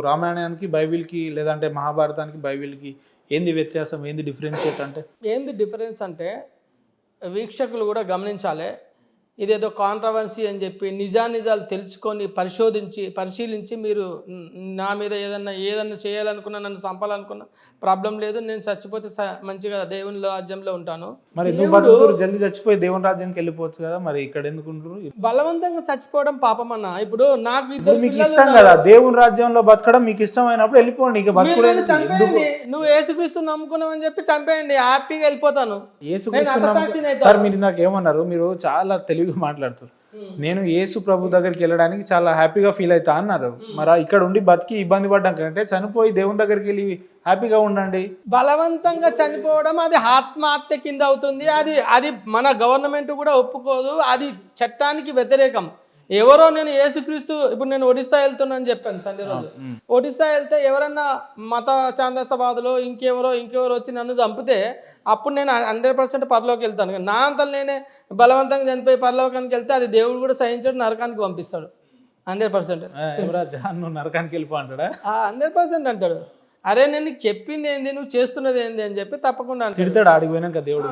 రామాయణానికి బైబిల్కి లేదంటే మహాభారతానికి బైబిల్కి ఏంది వ్యత్యాసం, ఏంది డిఫరెన్షియేట్ అంటే? ఏంది డిఫరెన్స్ అంటే వీక్షకులు కూడా గమనించాలి. ఇదేదో కాంట్రవర్సీ అని చెప్పి నిజానిజాలు తెలుసుకొని పరిశీలించి మీరు నా మీద ఏదన్నా చేయాలనుకున్నా, నన్ను చంపాలనుకున్నా ప్రాబ్లం లేదు. నేను చచ్చిపోతే మంచిగా దేవుని రాజ్యంలో ఉంటాను. మరి నువ్వు బతుకుతారు, జల్దీ చచ్చిపోయి దేవుని రాజ్యానికి వెళ్ళిపోవచ్చు కదా, మరి ఇక్కడ ఎందుకు ఉంటారు? బలవంతంగా చచ్చిపోవడం పాపం అన్న. ఇప్పుడు నాకు ఇద్దరు మీకు ఇష్టం కదా దేవుని రాజ్యంలో బతకడం, మీకు ఇష్టమైనప్పుడు వెళ్ళిపోండి. ఇక బతుకుడు చంపేయండి, నువ్వు యేసుక్రీస్తు నమ్ముకున్నావు అని చెప్పి చంపేయండి, హ్యాపీగా వెళ్ళిపోతాను. సార్ మీరు నాకు ఏమన్నారు, మీరు చాలా తెలివిగా మాట్లాడుతారు. నేను యేసు ప్రభు దగ్గరికి వెళ్ళడానికి చాలా హ్యాపీగా ఫీల్ అవుతా అన్నారు. మరి ఇక్కడ ఉండి బతికి ఇబ్బంది పడ్డాం కంటే చనిపోయి దేవుని దగ్గరికి వెళ్ళి హ్యాపీగా ఉండండి. బలవంతంగా చనిపోవడం అది ఆత్మహత్య కింద అవుతుంది. అది మన గవర్నమెంట్ కూడా ఒప్పుకోదు. అది చట్టానికి వ్యతిరేకం. ఎవరో నేను యేసుక్రీస్తు, ఇప్పుడు నేను ఒడిస్సా వెళ్తున్నాను చెప్పాను సండే రోజు. ఒడిస్సా వెళ్తే ఎవరన్నా మత ఛాందసవాదులు ఇంకెవరో వచ్చి నన్ను చంపితే అప్పుడు నేను 100% పరలోకి వెళ్తాను. నా అంతలో నేనే బలవంతంగా చనిపోయి పరలోకానికి వెళ్తే అది దేవుడు కూడా సహించాడు, నరకానికి పంపిస్తాడు 100%. నరకానికి వెళ్ళిపో అంటాడా? 100% అంటాడు. అరే నేను చెప్పింది ఏంది, నువ్వు చేస్తున్నది ఏంది అని చెప్పి తప్పకుండా తిడతాడు ఆడిపోయినాక దేవుడు.